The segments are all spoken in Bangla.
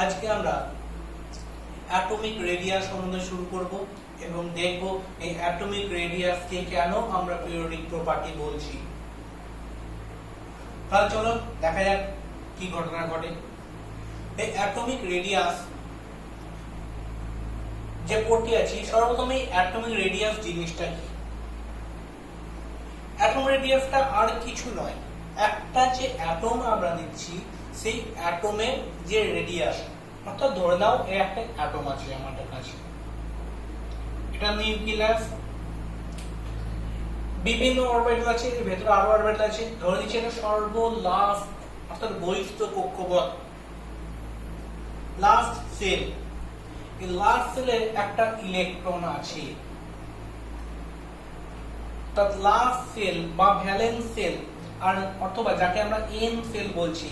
আজকে আমরা অ্যাটমিক রেডিয়াস সম্বন্ধে শুরু করব এবং দেখব এই অ্যাটমিক রেডিয়াসকে কেন আমরা পিরিয়ডিক প্রপার্টি বলছি। তাহলে চলো দেখা যাক কি ঘটনা ঘটে। এই অ্যাটমিক রেডিয়াস যে পড়তে আছি, সর্বপ্রথম এই অ্যাটমিক রেডিয়াস জিনিসটা কি? অ্যাটম রেডিয়াসটা আর কিছু নয়, একটা যে অ্যাটম আমরা নিচ্ছি সেই অ্যাটমের যে রেডিয়াস, অর্থাৎ ধরে নাও এই একটা অ্যাটম আছে আমাদের কাছে, এটা নিউক্লিয়াস, বিভিন্ন অরবিটাল আছে, এর ভেতরে আরো অরবিটাল আছে, ধরে নিচ্ছি এটা সর্বলাস্ট অর্থাৎ বহিস্থ কক্ষপথ, লাস্ট সেল। এই লাস্ট সেলের একটা ইলেকট্রন আছে, অর্থাৎ লাস্ট সেল বা ভ্যালেন্স সেল, আর অথবা যাকে আমরা এন সেল বলছি,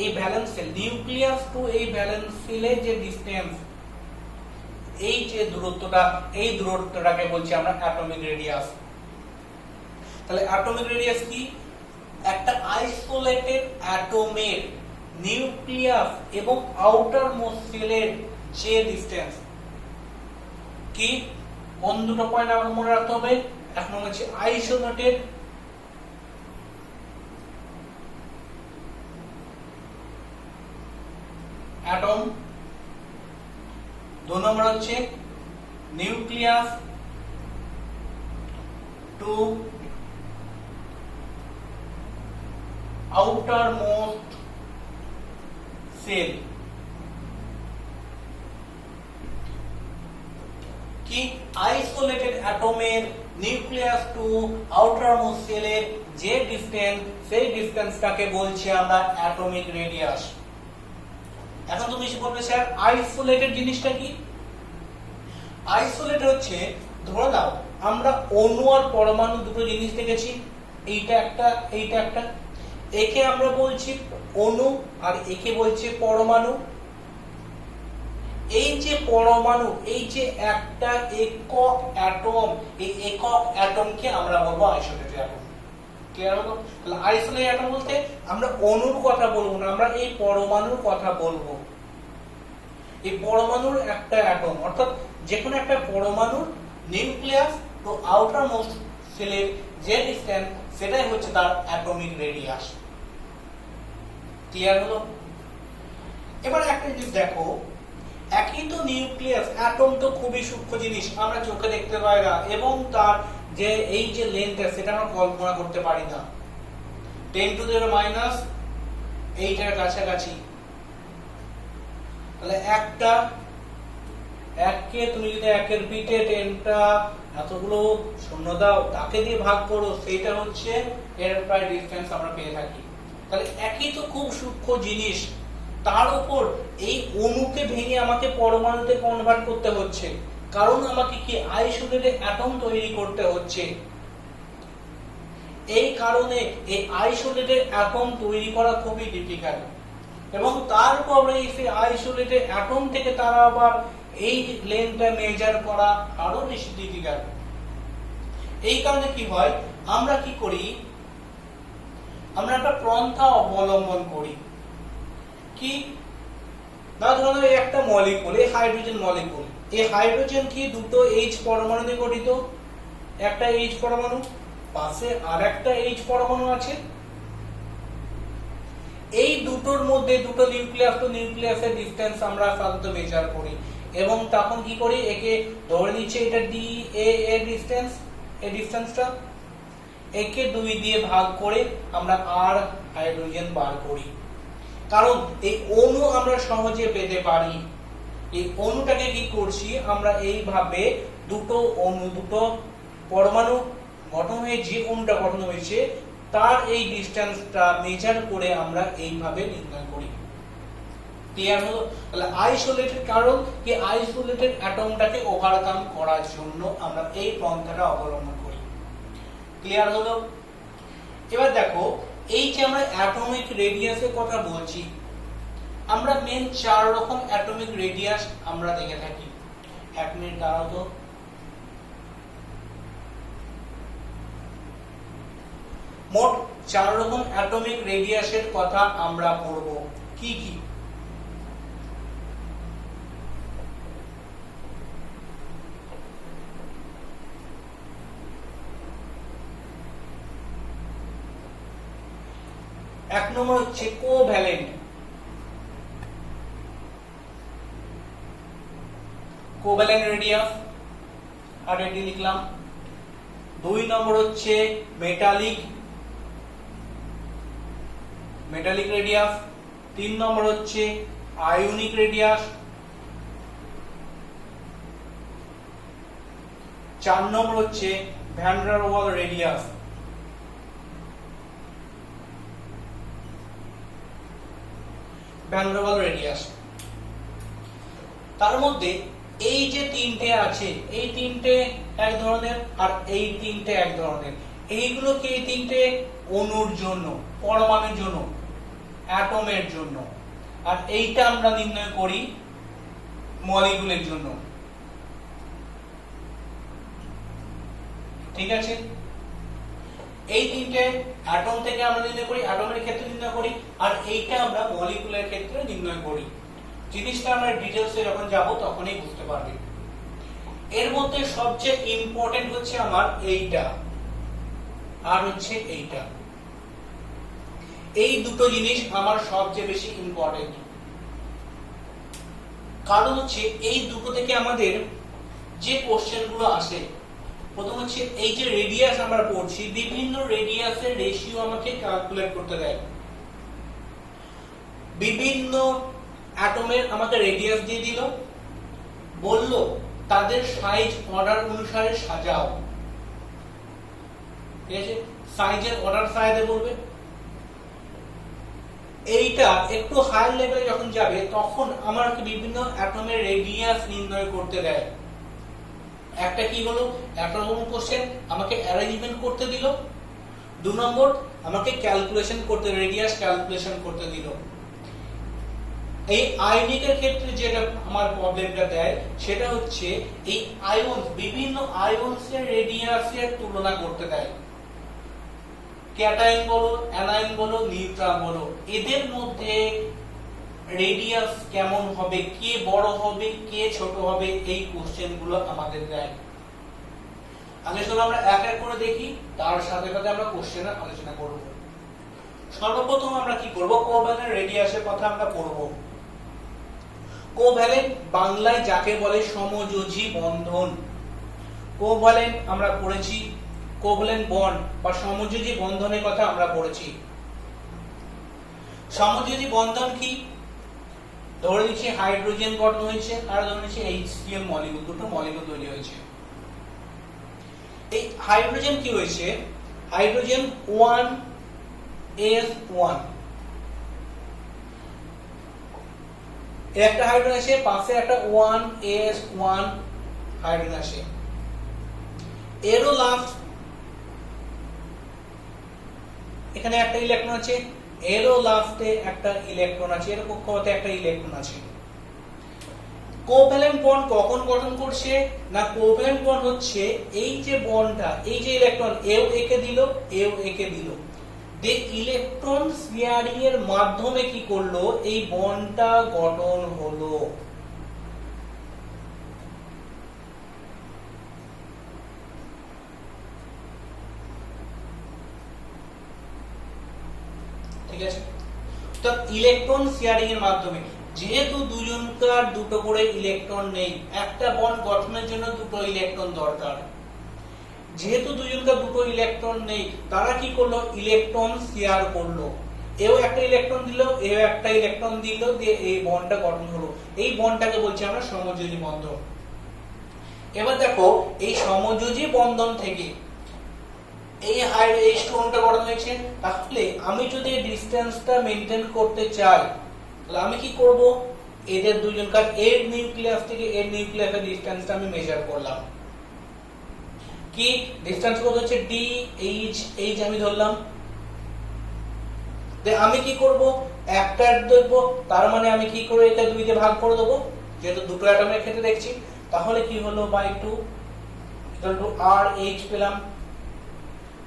এই ভ্যালেন্স সেল নিউক্লিয়াস টু এই ভ্যালেন্স সেলের যে ডিসটেন্স, এই যে দূরত্বটা, এই দূরত্বটাকে বলছি আমরা অ্যাটমিক রেডিয়াস। তাহলে অ্যাটমিক রেডিয়াস কি? একটা আইসোলেটেড অ্যাটমের নিউক্লিয়াস এবং আউটার মোস্ট সেলের যে ডিসটেন্স কি, কোন দুটো পয়েন্ট আমাকে মনে রাখতে হবে। এক নম্বর হচ্ছে আইসোলেটেড অ্যাটম, দু নম্বর হচ্ছে nucleus to outermost shell. কি আইসোলেটেড অ্যাটমের নিউক্লিয়াস টু আউটার মোস্ট সেলের যে ডিসটেন্স, সেই ডিসটেন্সটাকে বলছি আমরা অ্যাটমিক রেডিয়াস। এখন তুমি এসে বলবে স্যার আইসোলেটেড জিনিসটা কি? আইসোলেটেড হচ্ছে, ধরে নাও আমরা অণু আর পরমাণু দুটো জিনিস দেখেছি, এইটা একটা এইটা একটা, একে আমরা বলছি অণু আর একে বলছি পরমাণু। এই যে পরমাণু, এই যে একটা একক অ্যাটম, এই একক অ্যাটমকে আমরা বলবো আইসোলেটেড অ্যাটম। ক্লিয়ার হলো? তাহলে আইসোলেটেড অ্যাটম বলতে আমরা অণুর কথা বলবো না, আমরা এই পরমাণুর কথা বলবো। এই পরমাণুর একটা অ্যাটম, অর্থাৎ যে কোনো একটা পরমাণুর নিউক্লিয়াস টু আউটার মোস্ট সেলের যে ডিসটেন্স, সেটাই হচ্ছে তার অ্যাটমিক রেডিয়াস। ক্লিয়ার হলো? এবার একটা জিনিস দেখো, একই তো নিউক্লিয়াস, অ্যাটম তো খুবই সূক্ষ্ম জিনিস, আমরা চোখে দেখতে পাই না, এবং তার যে এই যে লেন্থ সেটা আমরা কল্পনা করতে পারি না, 10 টু the মাইনাস 8 এর কাছাকাছি। তাহলে একটা এককে তুমি যদি একের পিঠে 10টা এতগুলো শূন্য দাও, তাকে দিয়ে ভাগ করো, সেইটা হচ্ছে এর প্রায় ডিসটেন্স আমরা পেয়ে থাকি। তাহলে একই তো খুব সূক্ষ্ম জিনিস, তার উপর এই অণুকে ভেঙে আমাকে পরমাণুতে কনভার্ট করতে হচ্ছে, কারণ আমাকে কি আইসোলেটেড অ্যাটম তৈরি করতে হচ্ছে। এই কারণে এই আইসোলেটেড অ্যাটম তৈরি করা খুবই ডিফিকাল্ট, এবং তারপরে এই আইসোলেটেড অ্যাটম থেকে তারা আবার এই লেন্থটা মেজার করা আরো বেশি ডিফিকাল্ট। এই কারণে কি হয়, আমরা কি করি, আমরা একটা পন্থা অবলম্বন করি। কি না, ধরো একটা মলিকুল, এই হাইড্রোজেন মলিকুল, এই হাইড্রোজেন কি দুটো এইচ পরমাণু দিয়ে গঠিত, একটা এইচ পরমাণু, পাশে আর একটা এইচ পরমাণু আছে। এই দুটোর মধ্যে দুটো নিউক্লিয়াস, তো নিউক্লিয়াসের ডিসটেন্স আমরা সাধারণত মেজার করি, এবং তখন কি করি, একে ধরে নিচ্ছে এটা ডি এ এর ডিসটেন্স, এই ডিসটেন্সটা একে 2 দিয়ে ভাগ করে আমরা আর হাইড্রোজেন বার করি, কারণ এই অণু আমরা সহজে পেতে পারি। এই অণুটাকে কি করছি আমরা, এইভাবে দুটো অণু, দুটো পরমাণু গঠন হয়ে যে অণুটা গঠন হয়েছে তার এই ডিসটেন্সটা মেজার করে আমরা এইভাবে নির্ণয় করি। ক্লিয়ার হলো? তাহলে আইসোলেটেড, কারণ কি আইসোলেটেড অ্যাটমটাকে ওভারকাম করার জন্য আমরা এই পন্থাটা অবলম্বন করি। ক্লিয়ার হলো? এবার দেখো, এই যে আমরা অ্যাটমিক রেডিয়াসের কথা বলছি, আমরা মেন 4 রকম অ্যাটমিক রেডিয়াস আমরা দেখে থাকি। 1 মিনিট দাঁড়াও তো। মোট 4 রকম অ্যাটমিক রেডিয়াসের কথা আমরা পড়ব। কি কি? এক নম্বর হচ্ছে কোভ্যালেন্ট, কোভ্যালেন্ট রেডিয়াস, আর এটি লিখলাম। 2 নম্বর হচ্ছে মেটালিক, মেটালিক রেডিয়াস। 3 নম্বর হচ্ছে আয়নিক রেডিয়াস। 4 নম্বর হচ্ছে ভ্যান ডার ওয়াল রেডিয়াস। ভ্যান ডার ওয়াল রেডিয়াস। তার মধ্যে এই যে তিনটে আছে, এই তিনটে এক ধরনের আর এই তিনটে এক ধরনের। এইগুলোকে এই তিনটে অণুর জন্য, পরমাণুর জন্য, অ্যাটমের জন্য, আর এইটা আমরা নির্ণয় করি মলিকুলের জন্য। ঠিক আছে, এই তিনটে অ্যাটম থেকে আমরা নির্ণয় করি, অ্যাটমের ক্ষেত্রে নির্ণয় করি, আর এইটা আমরা মলিকুলের ক্ষেত্রে নির্ণয় করি। জিনিসটা আমরা ডিটেইলসে যখন যাব তখনই বুঝতে পারবে। এর মধ্যে সবচেয়ে ইম্পর্টেন্ট হচ্ছে আমার এইটা আর হচ্ছে এইটা। এই দুটো জিনিস আমার সবচেয়ে বেশি ইম্পর্টেন্ট, কারণ হচ্ছে এই দুটো থেকে আমাদের যে কোশ্চেন গুলো আসে, প্রথম হচ্ছে এই যে রেডিয়াস আমরা পড়ছি, বিভিন্ন রেডিয়াসের রেশিও আমাকে ক্যালকুলেট করতে দেয়। বিভিন্ন অ্যাটমের আমাকে রেডিয়াস দিয়ে দিল, বলল তাদের সাইজ অর্ডার অনুসারে সাজাও। ঠিক আছে, সাইজের অর্ডার সাজাতে বলবে। এইটা একটু হাই লেভেলে যখন যাবে তখন আমাকে বিভিন্ন অ্যাটমের রেডিয়াস নির্ণয় করতে দেয়। একটা কি হলো, একটা কোশ্চেন আমাকে অ্যারেঞ্জমেন্ট করতে দিল। 2 নম্বর আমাকে ক্যালকুলেশন করতে, রেডিয়াস ক্যালকুলেশন করতে দিল। এই আয়নিকের ক্ষেত্রে যেটা আমার প্রবলেমটা দেয় সেটা হচ্ছে এই আয়ন, বিভিন্ন আয়নসের রেডিয়াসের তুলনা করতে দেয়। ক্যাটায়ন বলো, অ্যানায়ন বলো, নিউট্রন বলো, এদের মধ্যে রেডিয়াস কেমন হবে, কে বড় হবে, কে ছোট হবে, এই কোশ্চেন গুলো আমাদের দেয়। আগে চলো আমরা এক এক করে দেখি, তার সাথে সাথে আমরা কোশ্চেনের আলোচনা করব। সর্বপ্রথম আমরা কি করব, কোভ্যালেন্ট রেডিয়াসের কথা আমরা পড়ব। কোভ্যালেন্ট বাংলায় যাকে বলে সমযোজী বন্ধন। কোভ্যালেন্ট আমরা পড়েছি, কোভ্যালেন্ট বন্ড বা সমযোজী বন্ধনের কথা আমরা পড়েছি। সমযোজী বন্ধন কি? ধরে নিচ্ছি হাইড্রোজেন গঠন হয়েছে আর ধরে নিচ্ছি HCl মলিকিউল, দুটো মলিকিউল তৈরি হয়েছে। এই হাইড্রোজেন কি হয়েছে, হাইড্রোজেন 1s1, একটা হাইড্রোজেন আছে, পাশে একটা 1s1 হাইড্রোজেন আছে। এরও লাস্ট এখানে একটা ইলেকট্রন আছে, এরও লাস্টে একটা ইলেকট্রন আছে, এর কক্ষপথে একটা ইলেকট্রন আছে। কোভ্যালেন্ট বন্ড কখন গঠন করছে না, কোভ্যালেন্ট বন্ড হচ্ছে এই যে বন্ডটা, এই যে ইলেকট্রন এও একে দিল, এও একে দিল, যে ইলেকট্রন শেয়ারিং এর মাধ্যমে কি করলো, এই বন্ডটা গঠন হলো। ঠিক আছে, তো ইলেকট্রন শেয়ারিং এর মাধ্যমে, যেহেতু দুজনকার দুটো করে ইলেকট্রন নেই, একটা বন্ড গঠনের জন্য দুটো ইলেকট্রন দরকার, যেহেতু দুজনকার দুটো ইলেকট্রন নেই, তারা কি করলো, ইলেকট্রন শেয়ার করলো। এও একটা ইলেকট্রন দিল, এও একটা ইলেকট্রন দিল, দিয়ে এই বন্ডটা গঠন হলো। এই বন্ডটাকে বলছি আমরা সমযোজী বন্ধন। এবার দেখো, এই সমযোজী বন্ধন থেকে এই স্টোনটা গঠন হয়েছে। তাহলে আমি যদি ডিসটেন্সটা মেইনটেইন করতে চাই, তাহলে আমি কি করব, এদের দুজনকার এর নিউক্লিয়াস থেকে এর নিউক্লিয়াসের ডিসটেন্সটা আমি মেজার করলাম। কি ডিসটেন্স কত হচ্ছে, ডি এইচ আমি ধরলাম। আমি কি করব, একটা দেব, তার মানে আমি কি করে এটা 2 দিয়ে ভাগ করে দেব, যেহেতু দুটো অ্যাটমের ক্ষেত্রে দেখছি। তাহলে কি হলো, by 2 equal to R H পেলাম।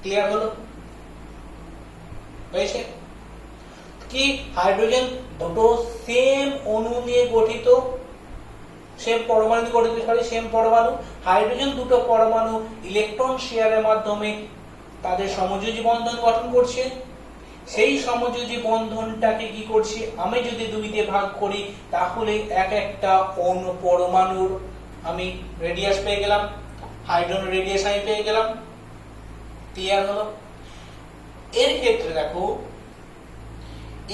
ক্লিয়ার হলো? হয়েছে? কি হাইড্রোজেন দুটো সেম অণু নিয়ে গঠিত, সেম পরমাণু নিয়ে গঠিত, সেম পরমাণু। হাইড্রোজেন দুটো পরমাণু ইলেকট্রন শেয়ারের মাধ্যমে তাদের সমযোজী বন্ধন গঠন করছে। সেই সমযোজী বন্ধনটাকে কি করছি, আমি যদি দুই দিয়ে ভাগ করি তাহলে এক একটা অণু পরমাণুর আমি রেডিয়াস পেয়ে গেলাম, হাইড্রোজেন রেডিয়াস আমি পেয়ে গেলাম। ক্লিয়ার হলো? এর ক্ষেত্রে দেখো,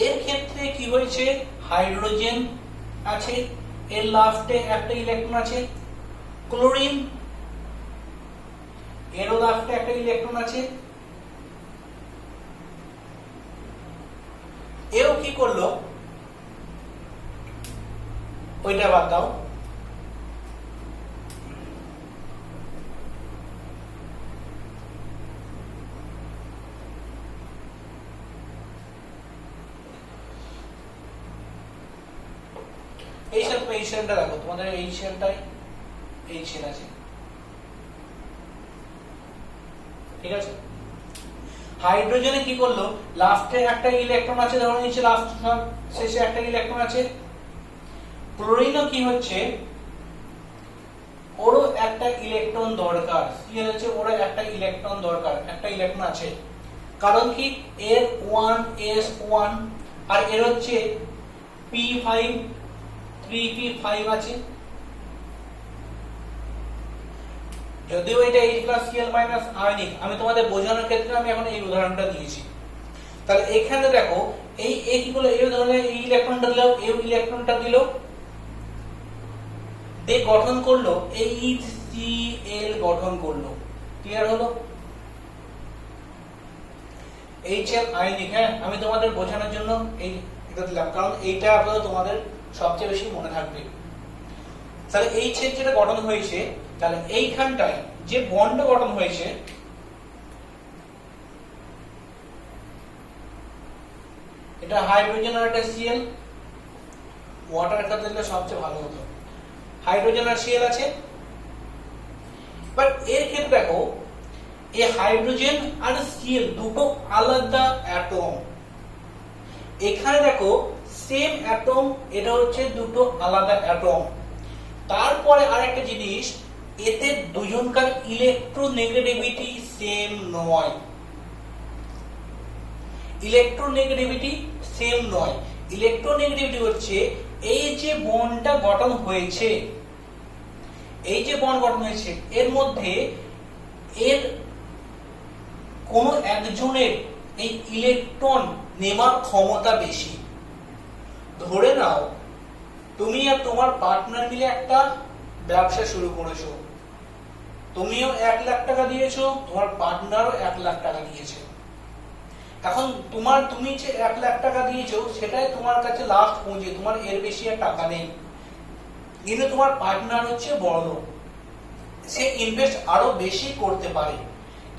এর ক্ষেত্রে কি হয়েছে, হাইড্রোজেন আছে, এর লাস্টে একটা ইলেকট্রন আছে। ক্লোরিন, এরও লাস্টে একটা ইলেকট্রন আছে। এও কি করলো, ওইটা বাদ দাও, এই সেলটা দেখো, তোমাদের এই সেলটাই এই সেল আছে, ঠিক আছে। হাইড্রোজেনে কি করলো, লাস্টে একটা ইলেকট্রন আছে, ধরো নিচে লাস্ট শেষে একটা ইলেকট্রন আছে। ক্লোরিনও কি হচ্ছে, ওরও একটা ইলেকট্রন দরকার, কি হচ্ছে, ওরও একটা ইলেকট্রন দরকার, একটা ইলেকট্রন আছে। কারণ কি, এর 1s1 আর এর হচ্ছে p5 3p5 আছে। যদিও এটা H+Cl- আয়নিক, আমি তোমাদের বোঝানোর ক্ষেত্রে আমি এখন এই উদাহরণটা দিয়েছি। তাহলে এখানে দেখো, এই কি হলো, এই ধরনের এই ইলেকট্রনটা দিল, এই ইলেকট্রনটা দিল, দিয়ে গঠন করলো HCl গঠন করলো। ক্লিয়ার হলো? HCl আয়নিক, হ্যাঁ, আমি তোমাদের বোঝানোর জন্য এটা দিলাম, কারণ এইটা আপনারা তোমাদের সবচেয়ে বেশি মনে থাকবে। তাহলে এই ছেদ যেটা গঠন হয়েছে, তাহলে এইখানটায় যে বন্ড গঠন হয়েছে, এটা হাইড্রোজেন আর একটা Cl, ওয়াটার খাতে দিলে সবচেয়ে ভালো হতো। হাইড্রোজেন আর Cl আছে। বাট এর ক্ষেত্রে দেখো, এই হাইড্রোজেন আর Cl দুটো আলাদা অ্যাটম। এখানে দেখো সেম অ্যাটম, এটা হচ্ছে দুটো আলাদা অ্যাটম। তারপরে আরেকটা জিনিস, এতে দুজনকার ইলেকট্রোনেগেটিভিটি সেম নয়। ইলেকট্রোনেগেটিভিটি সেম নয়। ইলেকট্রোনেগেটিভিটি হচ্ছে এই যে বন্ডটা গঠন হয়েছে, এই যে বন্ড গঠন হয়েছে, এর মধ্যে এর কোন একজনের এই ইলেকট্রন নেবার ক্ষমতা বেশি। ধরে নাও তুমি আর তোমার পার্টনার মিলে একটা ব্যবসা শুরু করেছো, তুমিও 1 লাখ টাকা দিয়েছো, তোমার পার্টনারও 1 লাখ টাকা দিয়েছে। এখন তুমি যে 1 লাখ টাকা দিয়েছো সেটাই তোমার কাছে লাস্ট পুঁজি, তোমার এর বেশি আর টাকা নেই। কিন্তু তোমার পার্টনার হচ্ছে বড়লোক, সে ইনভেস্ট আরো বেশি করতে পারে।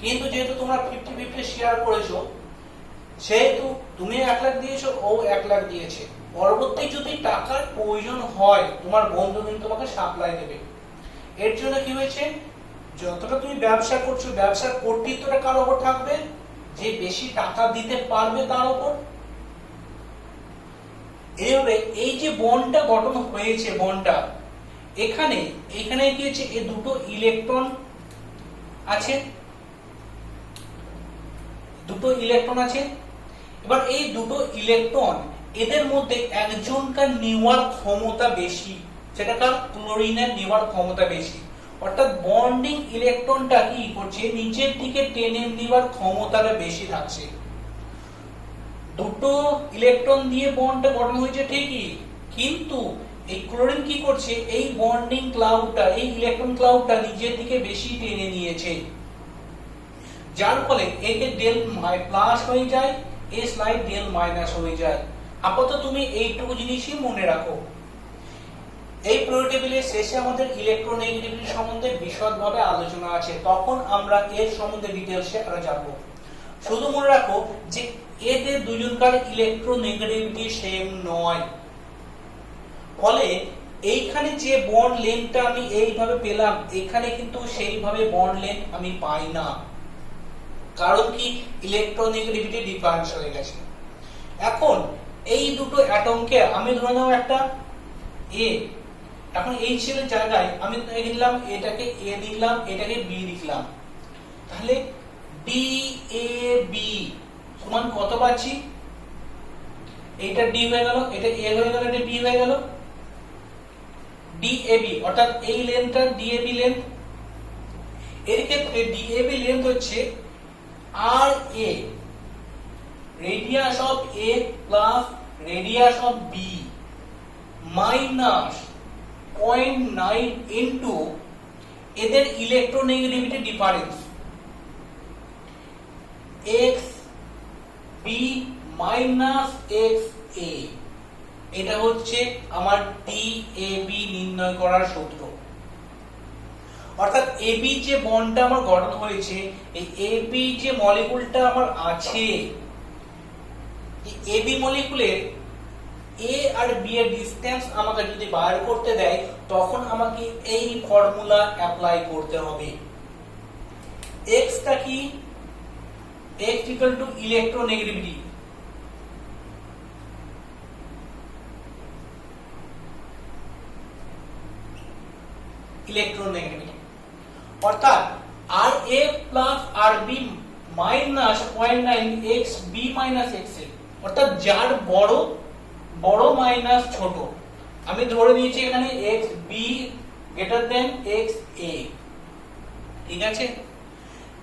কিন্তু যেহেতু তোমরা 50-50 শেয়ার করেছো, সেহেতু তুমি 1 লাখ দিয়েছো, ও 1 লাখ দিয়েছে। পরবর্তী যদি টাকার প্রয়োজন হয়, তোমার বন্ধু কিন্তু তোমাকে সাপ্লাই দেবে। এর জন্য কি হয়েছে, যতটা তুমি ব্যবসা করছো, ব্যবসার কর্তৃত্বটা কার উপর থাকবে, যে বেশি টাকা দিতে পারবে তার উপর। এইভাবে এই যে বন্ডটা গঠন হয়েছে, বন্ডটা এখানে কি হচ্ছে, এই দুটো ইলেকট্রন আছে, দুটো ইলেকট্রন আছে। এবার এই দুটো ইলেকট্রন, এদের মধ্যে একজনকার নেওয়ার ক্ষমতা বেশি, সেটা কার, ক্লোরিনের নেওয়ার ক্ষমতা বেশি। অর্থাৎ বন্ডিং ইলেকট্রনটা কি করছে, নিচের দিকে টেনে নেওয়ার ক্ষমতাটা বেশি থাকছে। দুটো ইলেকট্রন দিয়ে বন্ডটা গঠন হয়েছে ঠিকই, কিন্তু এই ক্লোরিন কি করছে, এই বন্ডিং ক্লাউডটা, এই ইলেকট্রন ক্লাউডটা নিজের দিকে বেশি টেনে নিয়েছে, যার ফলে একে ডেল প্লাস হয়ে যায়, এ স্লাইড ডেল মাইনাস হয়ে যায়। আপাতত তুমি এইটুকু জিনিসই মনে রাখো। এই পিরিয়ড টেবিলের শেষে আমাদের ইলেকট্রোনেগেটিভিটি সম্বন্ধে বিশদভাবে আলোচনা আছে, তখন আমরা এর সম্বন্ধে ডিটেইলসে আরো জানবো। শুধু মনে রাখো যে এদের দুজনকার ইলেকট্রোনেগেটিভিটি সেম নয়, ফলে এইখানে যে বন্ড লেন্থটা আমি এইভাবে পেলাম, এখানে কিন্তু সেইভাবে বন্ড লেন্থ আমি পাই না। কারণ কি, ইলেকট্রোনেগেটিভিটি ডিফারেন্স হয়ে গেছে। এখন এই দুটো অ্যাটমকে আমি ধরে নাও একটা এ, এখন এইচ এর জায়গায় আমি লিখলাম এটাকে এ লিখলাম, এটাকে বি লিখলাম, তাহলে ডি এ বি সমান কত পাচ্ছি? এইটা ডি হয়ে গেল, এটা এ হয়ে গেল, এটা বি হয়ে গেল। ডিএবি অর্থাৎ এই লেন্থটা ডিএবি লেন্থ। এর ক্ষেত্রে ডিএবি লেন্থ হচ্ছে r A, radius of A plus radius of B minus 0.9 into এদের electronegativity difference x B minus x A. এটা হচ্ছে আমার ডিএবি নির্ণয় করার সূত্র। অর্থাৎ এবি যে বন্ডটা আমার গঠন হয়েছে, এই এবি যে মলিকুলটা আমার আছে, এই এবি মলিকুলের এ আর বি এর ডিসটেন্স আমাকে যদি বার করতে দেয়, তখন আমাকে এই ফর্মুলা অ্যাপ্লাই করতে হবে। এক্সটা কি? x equal to electronegativity, electronegativity অর্থাৎ r A plus r B minus 0.9 x B minus x A, অর্থাৎ যার বড় বড় মাইনাস ছোট। আমি ধরে নিয়েছি এখানে x B greater than x A, ঠিক আছে?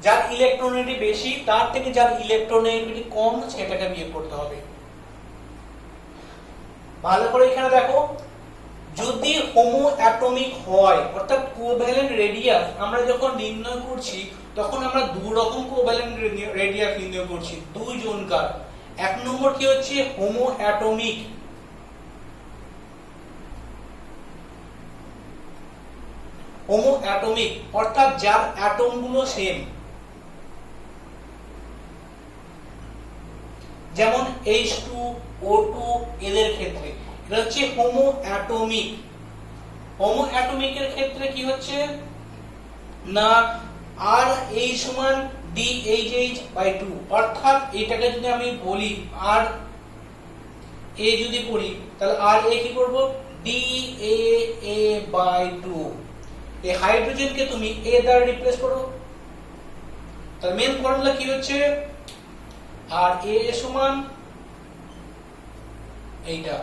যার ইলেকট্রোনেগেটিভিটি বেশি তার থেকে যার ইলেকট্রোনেগেটিভিটি কম সেটাকে বিয়োগ করতে হবে। ভালো করে এখানে দেখো, যদি হোমো অ্যাটমিক হয় অর্থাৎ কোভ্যালেন্ট রেডিয়াস আমরা যখন নির্ণয় করছি, তখন আমরা দুই রকম কোভ্যালেন্ট রেডিয়াস নির্ণয় করছি দুইজনকার। এক নম্বর কি হচ্ছে হোমো অ্যাটমিক, হোমো অ্যাটমিক অর্থাৎ যার অ্যাটম গুলো সেম, যেমন H2O2 এদের ক্ষেত্রে এটা হচ্ছে হোমো অ্যাটমিক। হোমো অ্যাটমিকের ক্ষেত্রে কি হচ্ছে না আর এই সমান DHH/2, অর্থাৎ এটাকে যদি আমি বলি আর এ যদি করি, তাহলে আর এ কি করব DAA/2। এই হাইড্রোজেনকে তুমি এ দ্বারা রিপ্লেস করো, তাহলে মেন ফর্মুলা কি হচ্ছে আর এ সমান এইটা।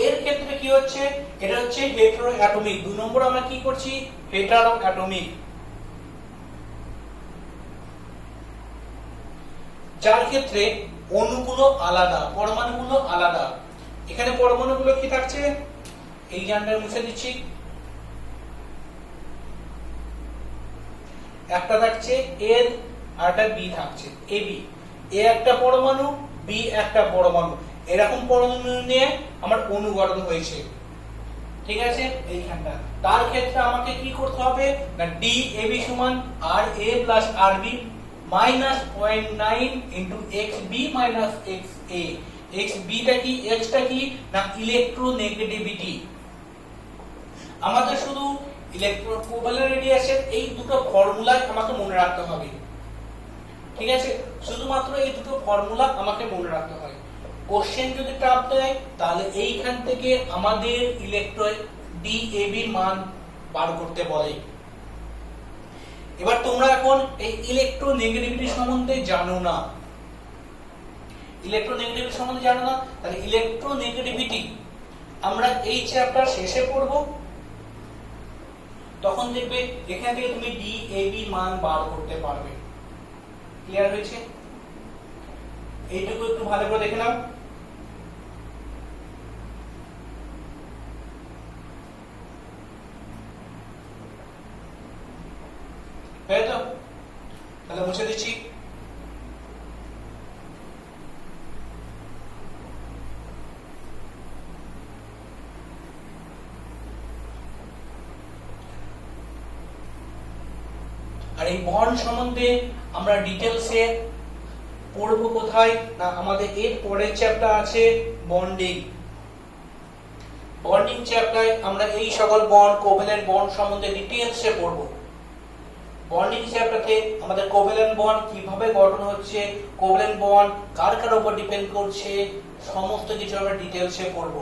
এর ক্ষেত্রে কি হচ্ছে, এটা হচ্ছে হেটেরো অ্যাটমিক। দুই নম্বর আমরা কি করছি হেটেরো অ্যাটমিক, যার ক্ষেত্রে অণুগুলো আলাদা, পরমাণুগুলো আলাদা। এখানে পরমাণুগুলো কি থাকছে, এই জানটা মুছে দিচ্ছি, একটা থাকছে এর আর একটা বি থাকছে এবি। এ একটা পরমাণু, বি একটা পরমাণু, এরকম পরমাণু নিয়ে আমার অণু গঠন হয়েছে, ঠিক আছে? এইখানটা তার ক্ষেত্রে আমাকে কি করতে হবে না ডি এবি সমান r A plus r B minus 0.9 into x B minus x A. X বিটা কি, এক্সটা কি না ইলেকট্রোনেগেটিভিটি। আমাদের শুধু ইলেকট্রোকোভ্যালেন্ট রেডিয়াসের এই দুটো ফর্মুলা আমাকে মনে রাখতে হবে, ঠিক আছে? শুধুমাত্র এই দুটো ফর্মুলা আমাকে মনে রাখতে হয়। কোশ্চেন যদি টাফ দেয়, তাহলে এইখান থেকে আমাদের ইলেকট্রো ডিএবি মান বার করতে বলে। এবার তোমরা এখন এই ইলেকট্রোনেগেটিভিটি সম্বন্ধে জানো না, ইলেকট্রোনেগেটিভিটি সম্বন্ধে জানো না, তাহলে ইলেকট্রোনেগেটিভিটি আমরা এই চ্যাপ্টার শেষে পড়ব। তখন দেখবে এখান থেকে তুমি ডিএবি মান বার করতে পারবে। ক্লিয়ার হয়েছে? এইটুকু একটু ভালো করে দেখে নাও। হয়ে তো, তাহলে মুছে দিচ্ছি। আর এই বন্ড সম্বন্ধে আমরা ডিটেলসে পড়বো কোথায় না আমাদের এর পরের চ্যাপ্টার আছে বন্ডিং। বন্ডিং চ্যাপ্টারে আমরা এই সকল বন্ড, কোভ্যালেন্ট বন্ড সম্বন্ধে ডিটেলসে পড়বো। বন্ডিং চ্যাপ্টারে আমাদের কোভ্যালেন্ট বন্ড কিভাবে গঠন হচ্ছে, কোভ্যালেন্ট বন্ড কার কার উপর ডিপেন্ড করছে, সমস্ত কিছু আমরা ডিটেইলসে করব।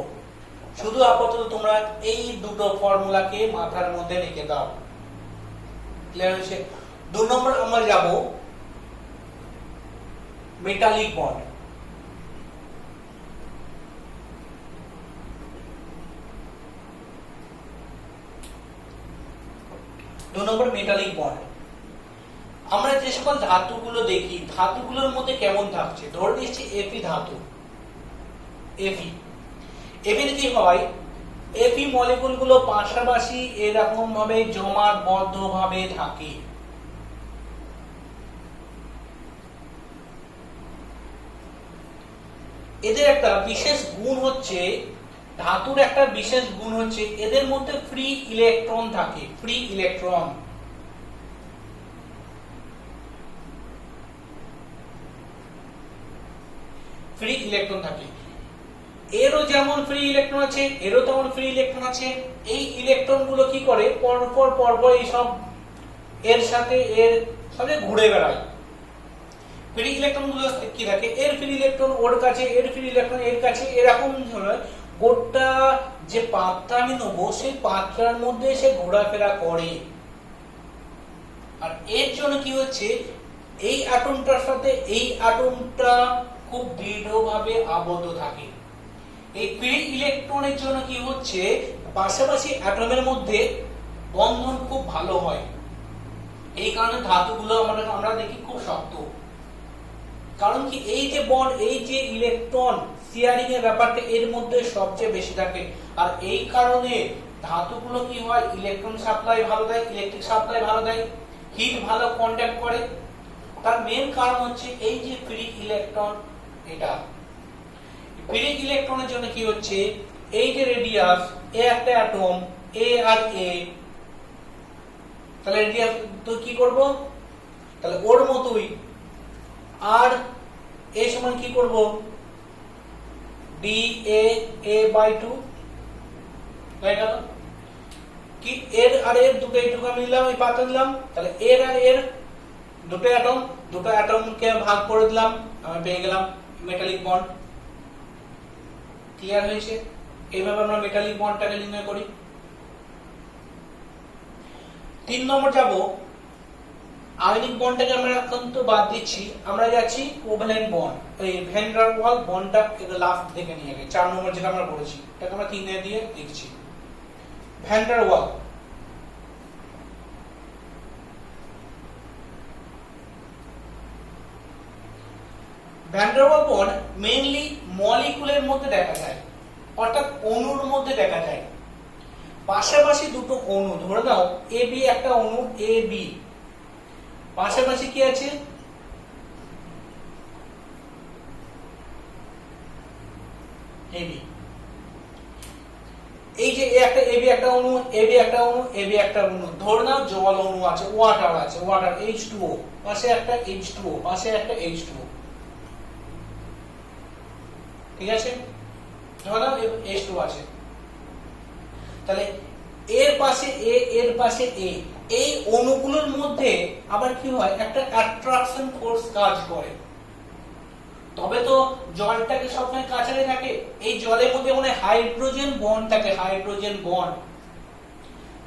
শুধু আপাতত তোমরা এই দুটো ফর্মুলাকে মাথার মধ্যে রেখে দাও। ক্লিয়ার হয়েছে? 2 নম্বর আমরা যাব মেটালিক বন্ড। Metallic bond. আমরা যে সকল ধাতুগুলো দেখি, ধাতুগুলোর মধ্যে কেমন থাকছে, ধরে নিচ্ছি এফি ধাতু। এফির কি হয়, এফি মলিকুলগুলো পাশাপাশি এরকম ভাবে জমাটবদ্ধ ভাবে থাকে। এদের একটা বিশেষ গুণ হচ্ছে, ধাতুর একটা বিশেষ গুণ হচ্ছে এদের মধ্যে ফ্রি ইলেকট্রন থাকে। ফ্রি ইলেকট্রন থাকে। এরও যেমন ফ্রি ইলেকট্রন আছে, এরও তেমন ফ্রি ইলেকট্রন আছে। এই ইলেকট্রন গুলো কি করে, পরপর এই সব এর সাথে ঘুরে বেড়ায়। ফ্রি ইলেকট্রন গুলো কি থাকে, এর ফ্রি ইলেকট্রন ওর কাছে, এর ফ্রি ইলেকট্রন এর কাছে, এরকম গোটা যে পাত্র আমি নেবো সেই পাত্রার মধ্যে সে ঘোরাফেরা করে। আর এর জন্য কি হচ্ছে, এই অ্যাটমটার সাথে এই অ্যাটমটা খুব দৃঢ়ভাবে আবদ্ধ থাকে। এই ফ্রি ইলেকট্রনের জন্য কি হচ্ছে, পাশাপাশি অ্যাটমের মধ্যে বন্ধন খুব ভালো হয়। এই কারণে ধাতুগুলো আমরা দেখি খুব শক্ত। কারণ কি, এই যে বন্ড, এই যে ইলেকট্রন শেয়ারিং এর ব্যাপারটা এর মধ্যে সবচেয়ে বেশি থাকে। আর এই কারণে ধাতুগুলো কি হয়, ইলেকট্রন সাপ্লাই ভালো দেয়, ইলেকট্রিক সাপ্লাই ভালো দেয়, হিট ভালো কন্ট্যাক্ট করে। তার মেন কারণ হচ্ছে এই যে ফ্রি ইলেকট্রন। এটা ফ্রি ইলেকট্রনের জন্য কি হচ্ছে, এই যে রেডিয়াস, এ একটা অ্যাটম, এ আর এ, তাহলে রেডিয়াস তো কি করব, তাহলে ওর মতোই আর এ সমান কি করব, ডি এ বাই 2 হয়ে গেল। কি এর আর এর দুটো এইটুকু আমি নিলাম, এই পাতা নিলাম, তাহলে এর আর এর দুটো অ্যাটমকে ভাগ করে দিলাম, আমি পেয়ে গেলাম মেটালিক বন্ড। ক্লিয়ার হয়েছে? এইভাবে আমরা মেটালিক বন্ডটাকে নির্ণয় করি। 3 নম্বর যাব, আয়নিক বন্ডটাকে আমরা এখন তো বাদ দিচ্ছি, আমরা যাচ্ছি কোভ্যালেন্ট বন্ড। এই ভ্যান ডার ওয়াল বন্ডটা এটা লাস্ট থেকে নিয়ে গেছে, 4 নম্বর যেটা আমরা পড়েছি, এটাকে আমরা 3 দিয়ে লিখছি। ভ্যান ডার ওয়াল, ভ্যান ডার ওয়াল বন্ড মেইনলি মলিকুলের মধ্যে দেখা যায়, অর্থাৎ অণুর মধ্যে দেখা যায়। পাশাপাশি দুটো অণু, ধরে নাও এ বি একটা অণু, এ বি, পাশাপাশি কি আছে, এবি। এই যে একটা এবি একটা অণু, এবি একটা অণু, এবি একটা অণু, ধরে নাও জল অণু আছে, ওয়াটার আছে, ওয়াটার H2O, পাশে একটা H2O, পাশে একটা H2O, ঠিক আছে, ধরে নাও H2O আছে। তাহলে এর পাশে এ, এর পাশে এ, এই অণুগুলোর মধ্যে আবার কি হয়, একটা অ্যাট্রাকশন ফোর্স কাজ করে। তবে তো জলটাকে সবসময় কাছাকাছি থাকে, এই জলের মধ্যে মনে হাইড্রোজেন বন্ড থাকে, হাইড্রোজেন বন্ড।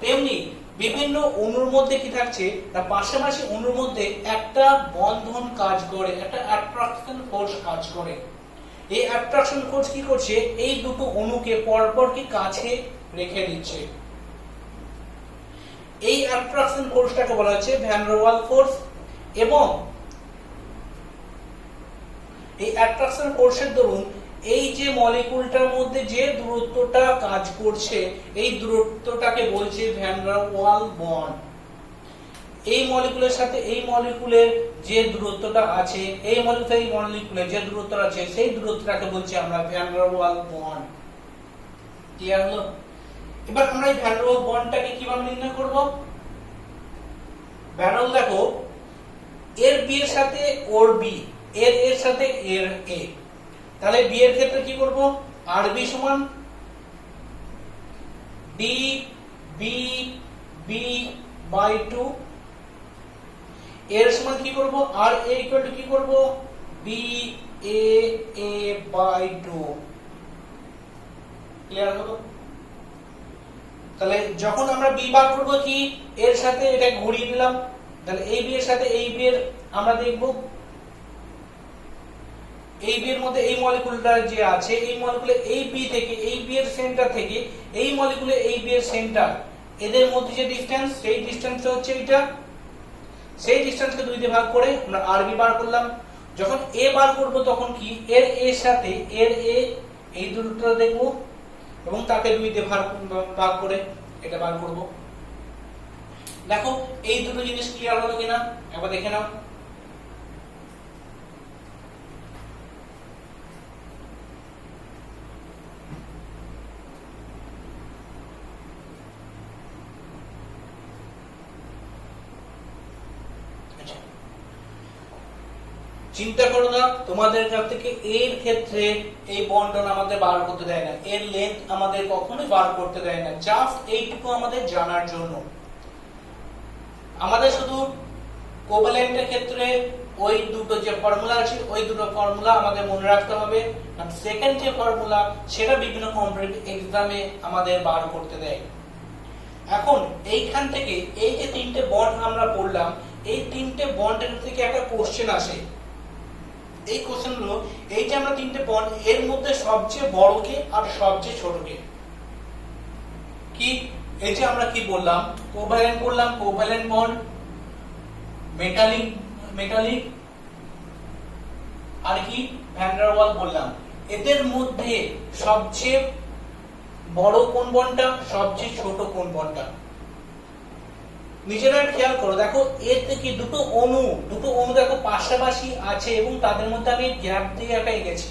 তেমনি বিভিন্ন অণুর মধ্যে কি থাকছে, তার পাশাপাশি অণুর মধ্যে একটা বন্ধন কাজ করে, একটা অ্যাট্রাকশন ফোর্স কাজ করে। এই অ্যাট্রাকশন ফোর্স কি করছে, এই দুটো অণুকে পরপর কি কাছে রেখে দিচ্ছে। এই অ্যাট্রাকশন ফোর্সটাকে বলা হচ্ছে ভ্যান ডার ওয়াল ফোর্স। এবং এই অ্যাট্রাকশন ফোর্সের দরুন এই যে মলিকুলটার মধ্যে যে দূরত্বটা কাজ করছে, এই দূরত্বটাকে বলছে ভ্যান ডার ওয়াল বন্ড। এই মলিকুলের সাথে এই মলিকুলের যে দূরত্বটা আছে, এই মলিকুলের যে দূরত্বটা আছে, সেই দূরত্বটাকে বলছি আমরা ভ্যান ডার ওয়াল বন্ড। ক্লিয়ার হলো? এবার আমরা এই ভ্যান ডার ওয়াল বন্ডটাকে কিভাবে নির্ণয় করব? ভ্যান ডার ওয়াল দেখো, এর বি এর সাথে ওর বি, এর এর সাথে এর এ, তাহলে বি এর ক্ষেত্রে কি করব, আর বি সমান ডি বি বি বাই 2, এর সমান কি করব, আর এ ইকুয়াল টু কি করব, B A A by 2। Clear হলো? তাহলে যখন আমরা বি বার করব কি এর সাথে এটা ঘুরিয়ে দিলাম, তাহলে এই বি এর সাথে এই বি এর আমরা দেখব এই বি এর মধ্যে এই মলিকিউলটা যে আছে এই মলিকিউলে এই বি থেকে এই বি এর সেন্টার থেকে এই মলিকিউলে এই বি এর সেন্টার এদের মধ্যে যে ডিসটেন্স সেই ডিসটেন্সটা হচ্ছে এটা। সেই ডিসটেন্সকে 2 দিয়ে ভাগ করে আমরা আরবি বার করলাম। যখন এ বার করব তখন কি এর এর সাথে এর এ এই দুটোটা দেখব এবং তাকে 2 দিয়ে ভাগ করে এটা বার করব। দেখো এই দুটো জিনিস ক্লিয়ার হলো কিনা একবার দেখে নাও। চিন্তা করো না তোমাদের কাছ থেকে এর ক্ষেত্রে এই বন্টন আমাদের বার করতে দেয় না, এর লেন্থ আমাদের কখনোই বার করতে দেয় না, জাস্ট এইটুকু আমাদের জানার জন্য। আমাদের শুধু কোভ্যালেন্টের ক্ষেত্রে ওই দুটো যে ফর্মুলা আছে ওই দুটো ফর্মুলা আমাদের মনে রাখতে হবে, আর সেকেন্ড যে ফর্মুলা সেটা বিভিন্ন কম্পিটিটিভ এক্সামে আমাদের বার করতে দেয়। এখন এইখান থেকে এই যে তিনটে বন্ড আমরা পড়লাম এই তিনটে বন্ডের থেকে একটা কোশ্চেন আসে। এই কোশ্চেন হলো এই যে আমরা তিনটে বন্ড এর মধ্যে সবচেয়ে বড় কে আর সবচেয়ে ছোট কে? কি এই যে আমরা কি বললাম কোভ্যালেন্ট বললাম, কোভ্যালেন্ট বন্ড, মেটালিক মেটালিক আর কি ভ্যান ডার ওয়াল বললাম। এদের মধ্যে সবচেয়ে বড় কোন বন্ডটা, সবচেয়ে ছোট কোন বন্ডটা? নিজেরা খেয়াল করো, দেখো এর থেকে দুটো অণু দেখো পাশাপাশি আছে এবং তাদের মধ্যে আমি গ্যাপ দিয়ে একটা এঁকেছি।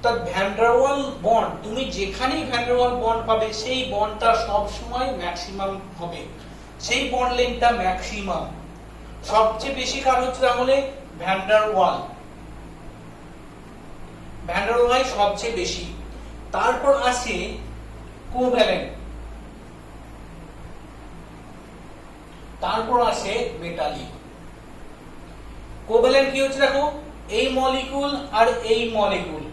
তো ভ্যান ডার ওয়াল বন্ড তুমি যেখানেই ভ্যান ডার ওয়াল বন্ড পাবে সেই বন্ডটা সব সময় ম্যাক্সিমাম হবে, সেই বন্ড লেন্থটা ম্যাক্সিমাম। সবচেয়ে বেশি কার হচ্ছে তাহলে ভ্যান ডার ওয়াল, ভ্যান ডার ওয়াল সবচেয়ে বেশি। তারপর আসে কোভ্যালেন্ট, তারপর আসে মেটালিক। কোভ্যালেন্ট কি হচ্ছে দেখো এই মলিকিউল আর এই মলিকিউল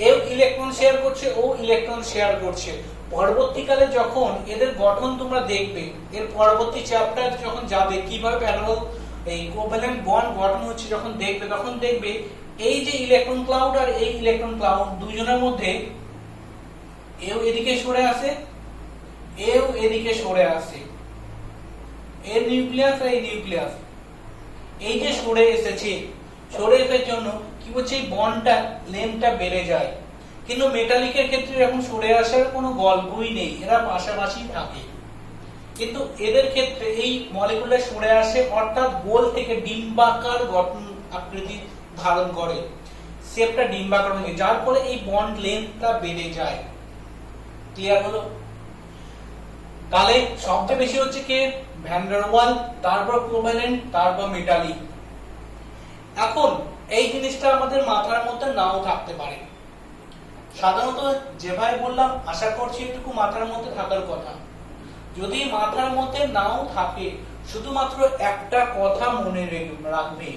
এও ইলেকট্রন শেয়ার করছে ও ইলেকট্রন শেয়ার করছে। পরবর্তীকালে যখন এদের গঠন তোমরা দেখবে, এর পরবর্তী চ্যাপ্টার যখন যাবে কিভাবে প্যারালাল এই কোভ্যালেন্ট বন্ড গঠন হচ্ছে যখন দেখবে তখন দেখবে এই যে ইলেকট্রন ক্লাউড আর এই ইলেকট্রন ক্লাউড দুজনের মধ্যে এও এদিকে সরে আসে এও এদিকে সরে আসে, এর নিউক্লিয়াস আর এই নিউক্লিয়াস এই যে সরে এসেছে, সরে আসার জন্য কি হচ্ছে এই বন্ডটা লেন্থটা বেড়ে যায়। কিন্তু মেটালিকের ক্ষেত্রে এখন সরে আসার কোনো গল্পই নেই, এরা পাশাপাশি থাকে। কিন্তু এদের ক্ষেত্রে এই মলিকিউলটা সরে আসে অর্থাৎ গোল থেকে ডিম্বাকার গঠন আকৃতি ধারণ করে, শেপটা ডিম্বাকার হয়ে যায়, যার ফলে এই বন্ড লেন্থটা বেড়ে যায়। ক্লিয়ার হলো? তাহলে সবচেয়ে বেশি হচ্ছে কে? ভ্যান ডার ওয়াল, তারপর কোভ্যালেন্ট, তারপর মেটালিক। এখন এই জিনিসটা আমাদের মাথার মধ্যে নাও থাকতে পারে, সাধারণত যেভাবে বললাম আশা করছি এটুকু মাথার মধ্যে থাকার কথা। যদি মাথার মধ্যে নাও থাকে শুধুমাত্র একটা কথা মনে রাখবে,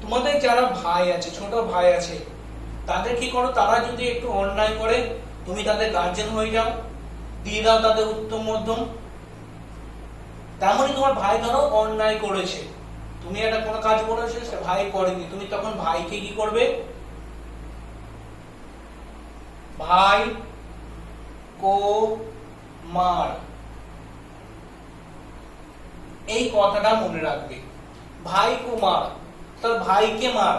তোমাদের যারা ভাই আছে, ছোট ভাই আছে, তাদের কি করো, তারা যদি একটু অন্যায় করে তুমি তাদের গার্জেন হয়ে যাও, দিয়ে দাও তাদের উত্তম মধ্যম। তেমনই তোমার ভাই ধরো অন্যায় করেছে, তুমি একটা কোনো কাজ করেছে সে ভাই করেনি, তুমি তখন ভাইকে কি করবে? ভাই কো মার, এই কথাটা মনে রাখবে। ভাই কো মার, তাহলে ভাইকে মার,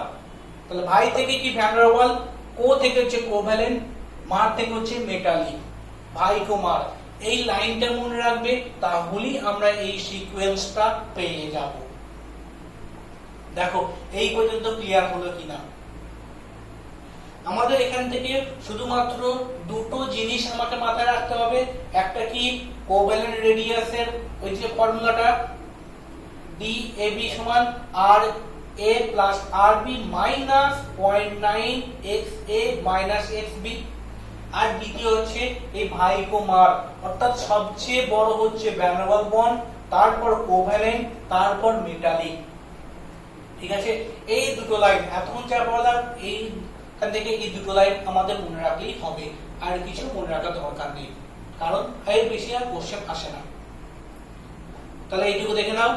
তাহলে ভাই থেকে কি ভ্যান ডার ওয়াল, কো থেকে হচ্ছে কোভ্যালেন্ট, মার থেকে হচ্ছে মেটালিক। ভাই কো মার এই লাইনটা মনে রাখবে, তাহলেই আমরা এই সিকোয়েন্সটা পেয়ে যাব। দেখো এই পর্যন্ত ক্লিয়ার হলো কিনা? আমাদের এখান থেকে শুধুমাত্র দুটো জিনিস আমাকে মাথায় রাখতে হবে। একটা কি কোভ্যালেন্ট রেডিয়াসের ওই যে ফর্মুলাটা DAB সমান RA plus RB minus 0.9 XA minus XB, আর দ্বিতীয় হচ্ছে এই ভাই কো মার, অর্থাৎ সবচেয়ে বড় হচ্ছে ভ্যান ডার ওয়াল বন্ড, তারপর কোভ্যালেন্ট, তারপর মেটালিক। ঠিক আছে, এই দুটো লাইন এতক্ষণ যা বললাম এইখান থেকে এই দুটো লাইন আমাদের মনে রাখলেই হবে, আর কিছু মনে রাখার দরকার নেই, কারণ এর বেশি আর কোশ্চেন আসে না। তাহলে এইটুকু দেখে নাও,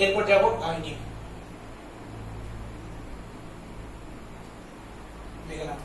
এরপর যাবো আইডি দেখে নাও।